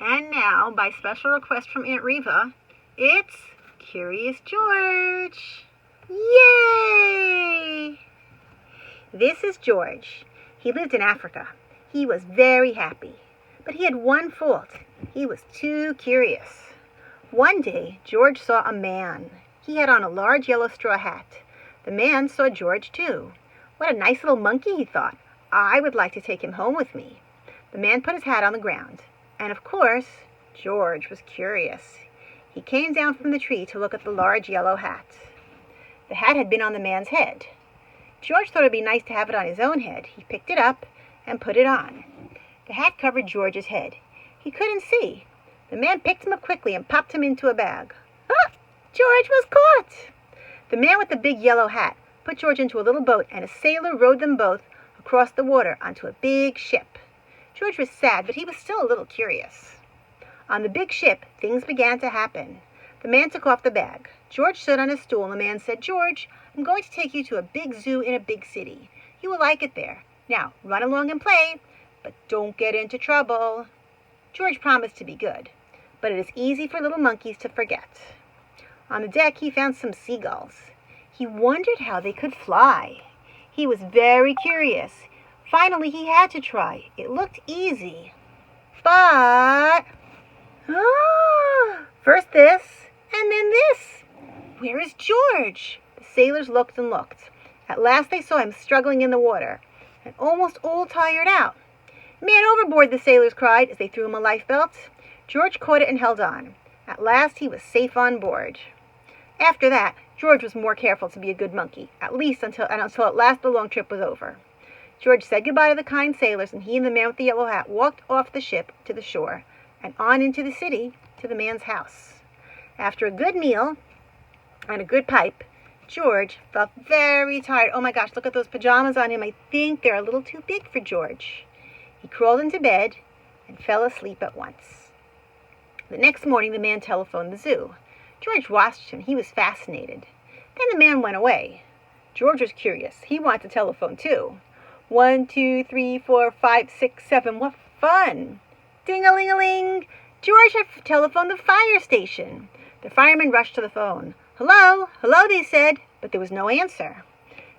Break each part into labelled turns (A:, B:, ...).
A: And now, by special request from Aunt Reva, it's Curious George! Yay! This is George. He lived in Africa. He was very happy. But he had one fault. He was too curious. One day, George saw a man. He had on a large yellow straw hat. The man saw George too. What a nice little monkey, he thought. I would like to take him home with me. The man put his hat on the ground. And of course, George was curious. He came down from the tree to look at the large yellow hat. The hat had been on the man's head. George thought it would be nice to have it on his own head. He picked it up and put it on. The hat covered George's head. He couldn't see. The man picked him up quickly and popped him into a bag. Ah! George was caught! The man with the big yellow hat put George into a little boat, and a sailor rowed them both across the water onto a big ship. George was sad, but he was still a little curious. On the big ship, things began to happen. The man took off the bag. George stood on his stool, and the man said, "George, I'm going to take you to a big zoo in a big city. You will like it there. Now, run along and play, but don't get into trouble." George promised to be good, but it is easy for little monkeys to forget. On the deck, he found some seagulls. He wondered how they could fly. He was very curious. Finally, he had to try. It looked easy. But... first this, and then this. Where is George? The sailors looked and looked. At last they saw him struggling in the water, and almost all tired out. "Man overboard," the sailors cried as they threw him a lifebelt. George caught it and held on. At last he was safe on board. After that, George was more careful to be a good monkey, at least until at last the long trip was over. George said goodbye to the kind sailors, and he and the man with the yellow hat walked off the ship to the shore and on into the city to the man's house. After a good meal and a good pipe, George felt very tired. Oh my gosh, look at those pajamas on him. I think they're a little too big for George. He crawled into bed and fell asleep at once. The next morning, the man telephoned the zoo. George watched him. He was fascinated. Then the man went away. George was curious. He wanted to telephone too. 1, 2, 3, 4, 5, 6, 7. What fun! Ding-a-ling-a-ling! George had telephoned the fire station. The firemen rushed to the phone. "Hello? Hello," they said, but there was no answer.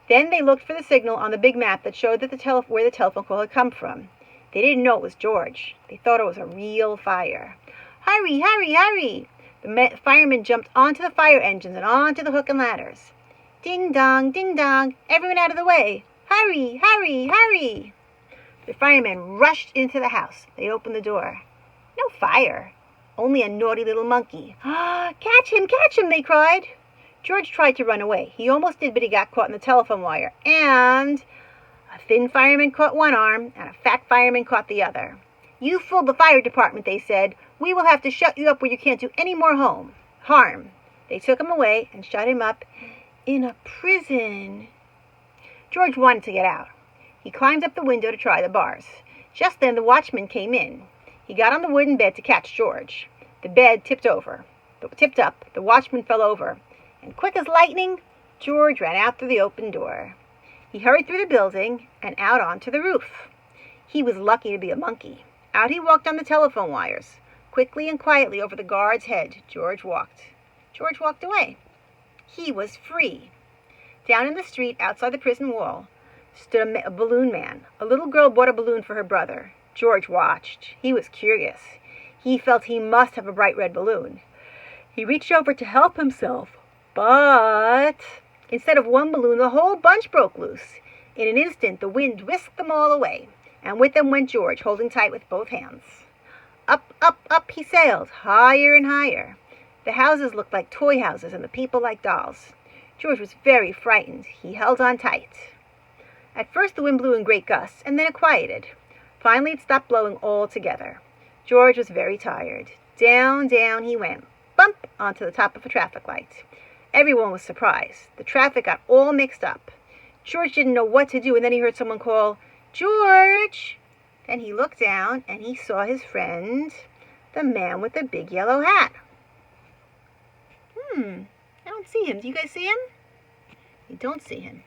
A: Then they looked for the signal on the big map that showed that where the telephone call had come from. They didn't know it was George. They thought it was a real fire. "Hurry, hurry, hurry!" The firemen jumped onto the fire engines and onto the hook and ladders. Ding dong, ding dong, everyone out of the way. Hurry, hurry, hurry! The firemen rushed into the house. They opened the door. No fire, only a naughty little monkey. Catch him, they cried. George tried to run away. He almost did, but he got caught in the telephone wire. And a thin fireman caught one arm, and a fat fireman caught the other. "You fooled the fire department," they said. "We will have to shut you up where you can't do any more harm." They took him away and shut him up in a prison. George wanted to get out. He climbed up the window to try the bars. Just then the watchman came in. He got on the wooden bed to catch George. The bed tipped up. The watchman fell over. And quick as lightning, George ran out through the open door. He hurried through the building and out onto the roof. He was lucky to be a monkey. Out he walked on the telephone wires. Quickly and quietly over the guard's head, George walked. George walked away. He was free. Down in the street outside the prison wall stood a balloon man. A little girl bought a balloon for her brother. George watched. He was curious. He felt he must have a bright red balloon. He reached over to help himself, but instead of one balloon, the whole bunch broke loose. In an instant, the wind whisked them all away, and with them went George, holding tight with both hands. Up, up, up he sailed, higher and higher. The houses looked like toy houses and the people like dolls. George was very frightened. He held on tight. At first the wind blew in great gusts, and then it quieted. Finally it stopped blowing altogether. George was very tired. Down, down he went, bump, onto the top of a traffic light. Everyone was surprised. The traffic got all mixed up. George didn't know what to do, and then he heard someone call, "George!" Then he looked down, and he saw his friend, the man with the big yellow hat. I don't see him. Do you guys see him? You don't see him.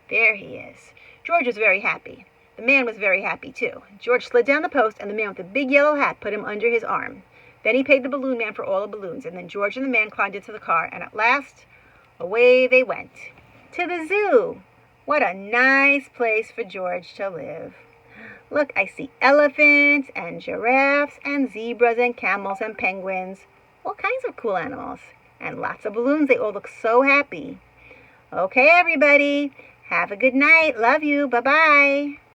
A: There he is. George was very happy. The man was very happy, too. George slid down the post, and the man with the big yellow hat put him under his arm. Then he paid the balloon man for all the balloons, and then George and the man climbed into the car, and at last, away they went. To the zoo! What a nice place for George to live. Look, I see elephants and giraffes and zebras and camels and penguins. All kinds of cool animals. And lots of balloons. They all look so happy. Okay, everybody. Have a good night. Love you. Bye-bye.